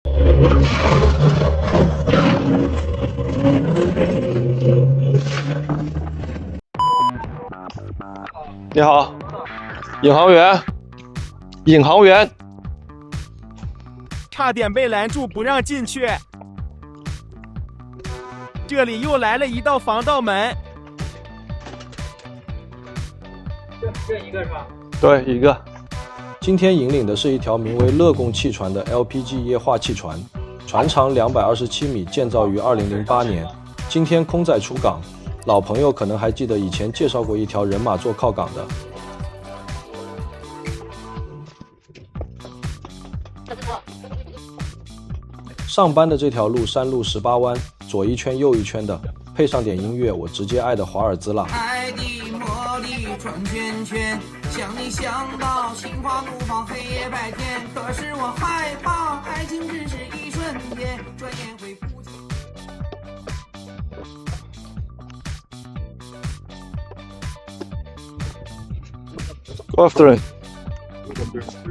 你好，引航员，引航员，差点被拦住不让进去。这里又来了一道防盗门。这一个是吧？对，一个。今天引领的是一条名为乐贡汽船的 LPG 液化气船，船长227米，建造于2008年。今天空载出港，老朋友可能还记得以前介绍过一条人马座靠港的。上班的这条路山路18弯，左一圈右一圈的，配上点音乐，我直接爱的华尔兹了。爱的魔力转圈圈，想你想到心花怒放，黑夜白天。可是我害怕，爱情只是一瞬间，转眼会不见。Go after it.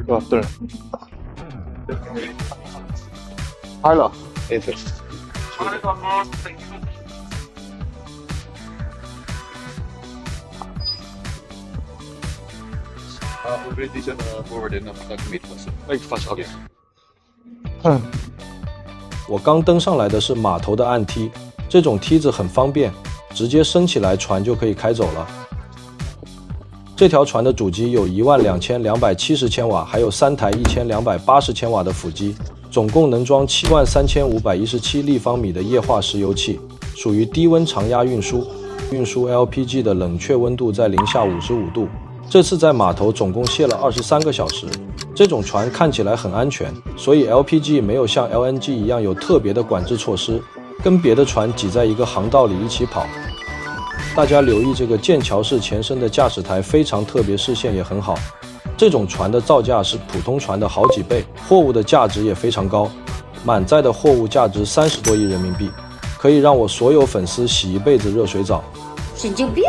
Go after it. Tyler. Enter. Already dyan forward and nag-meet pa siya. Make fast. Okay. 我刚登上来的是码头的岸梯，这种梯子很方便，直接升起来船就可以开走了。这条船的主机有12270千瓦，还有3台1280千瓦的辅机，总共能装73517立方米的液化石油气，属于低温常压运输。运输 LPG 的冷却温度在零下55度。这次在码头总共卸了23个小时。这种船看起来很安全，所以 LPG 没有像 LNG 一样有特别的管制措施，跟别的船挤在一个航道里一起跑。大家留意这个剑桥式前身的驾驶台非常特别，视线也很好。这种船的造价是普通船的好几倍，货物的价值也非常高，满载的货物价值30多亿人民币，可以让我所有粉丝洗一辈子热水澡。神经病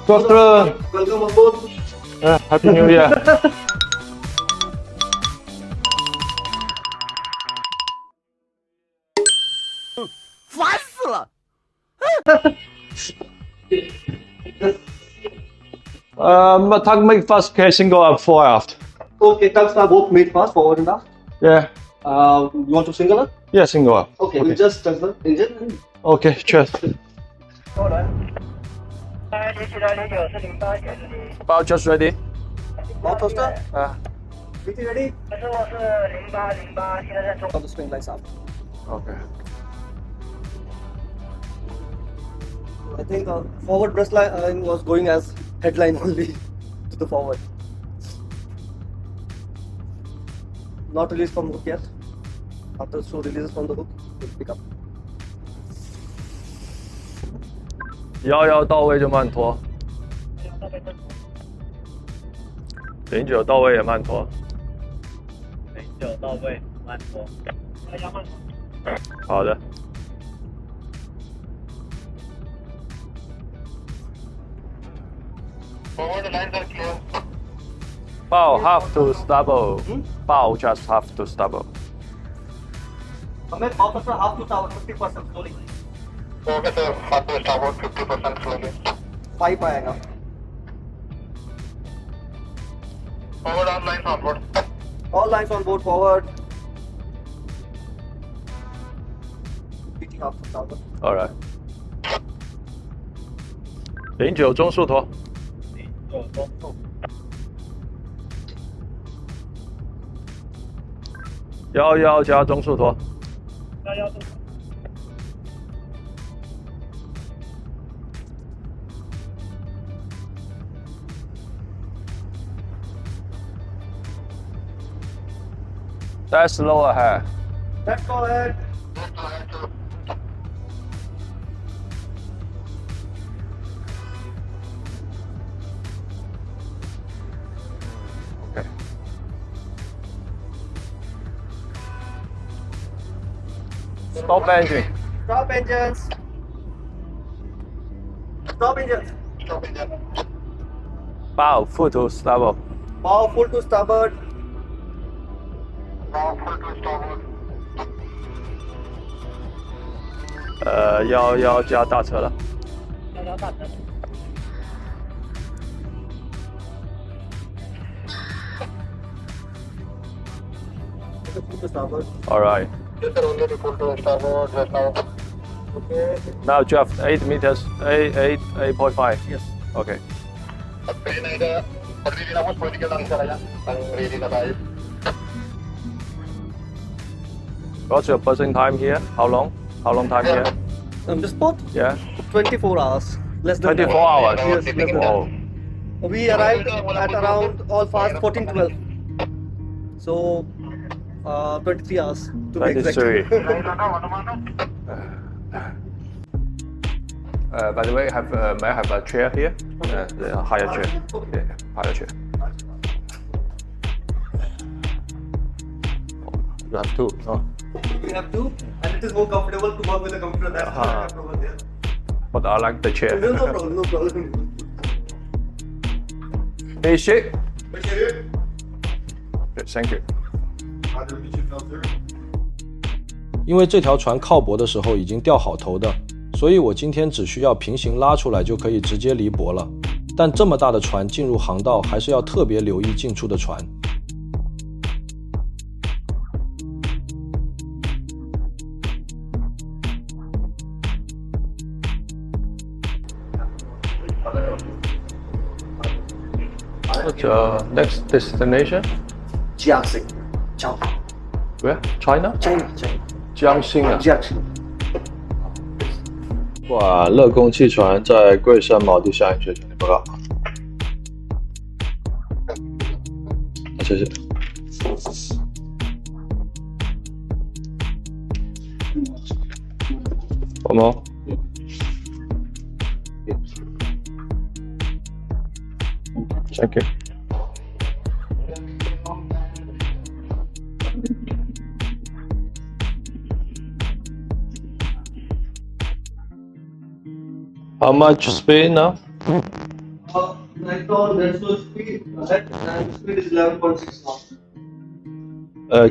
！Go after it. Welcome aboard. Happy New Year. 烦死了！Tug make fast. Okay, single up, fore aft. Okay, tugs are both made fast, forward and aft. Yeah. You want to single up? Yeah, single up. Okay, we'll just touch the engine. Okay, cheers. About just ready. Mouth thruster. Uh, PT ready? On the swing lights up. okay. I think the forward breast line was going as headline only to the forward. Not released from hook yet. After show releases from the hook, we'll pick up. 11到位就慢拖，09到位也慢拖。09到位慢拖。好的。Bow half to stable. Bow just half to stable. Make mouth thruster half to tower 50% slowly. Okay sir, half to starboard 50% slowly. 5 आएगा. Forward all lines on board. All lines on board forward. PT half to tower. Alright. 09中速拖。09中速。 11加中速拖。11中速。That's slow ahead. Let's go ahead. Okay. Stop engine. Stop engines. Stop engines. Stop Bow full to starboard. Bow full to starboard. Bow full to starboard. 要加大车了。Full to starboard. All right. Yes, sir, only full to starboard just now. Okay. Now draft 8 meters. 8.5. Yes. Okay. Pwede na ito. Pag-ready na po, pwede ka lang sir ayan. Ready na tayo. What's your buzzing time here? How long? How long time here? The spot? Yeah. 24 hours. Less than 24 that. hours. Yes, less than that. Oh. We arrived at around all fast 14:12. So 23 hours to be exact. 23. By the way, may I have a chair here? Higher chair. Yeah, higher chair. You have two. Oh. We have to, and it is more comfortable to work with the computer. That's why I have over there. But I like the chair. No problem, no problem. Hey, shit. Thank you. 因为这条船靠泊的时候已经掉好头的，所以我今天只需要平行拉出来就可以直接离泊了。但这么大的船进入航道，还是要特别留意进出的船。What's your next destination? Jiangxing. Where? China? China. 江心啊。 Jiangxing. 哇，乐宫汽船在桂山锚地下行水报告。谢谢。One more. Thank you. How much speed now? Right now, that's no speed. And speed is 11.6 knots.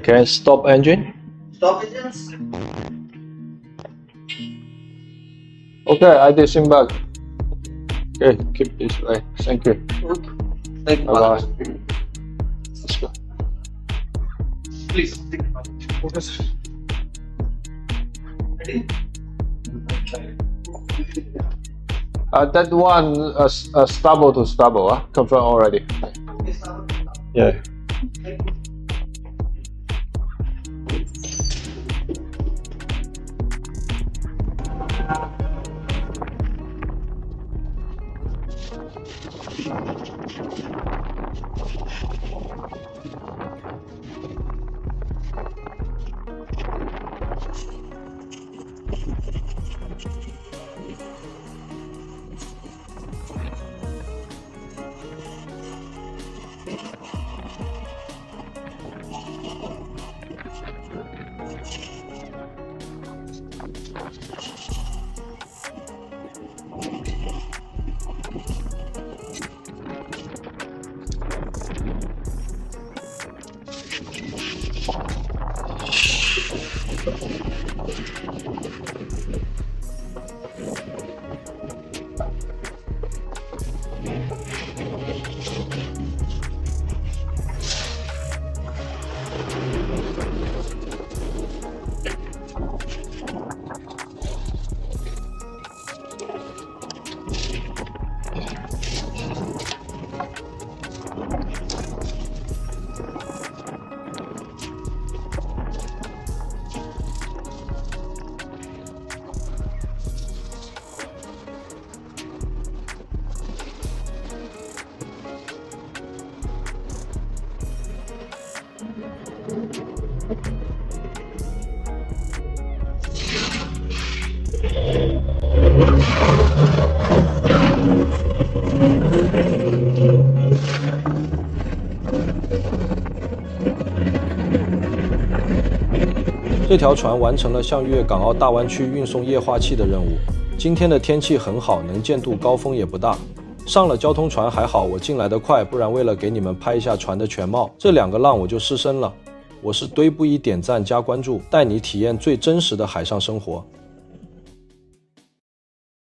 Can I stop engine? Stop engines. Okay, I disembark. Okay, keep this way. Thank you. Okay. Thank you. Bye bye. Let's go. Please. Focus. Ready? That one, starboard to starboard, confirm already. Yeah.这条船完成了向粤港澳大湾区运送液化气的任务。今天的天气很好，能见度高，风也不大。上了交通船还好，我进来得快，不然为了给你们拍一下船的全貌，这2个浪我就失身了。我是堆布衣点赞加关注，带你体验最真实的海上生活。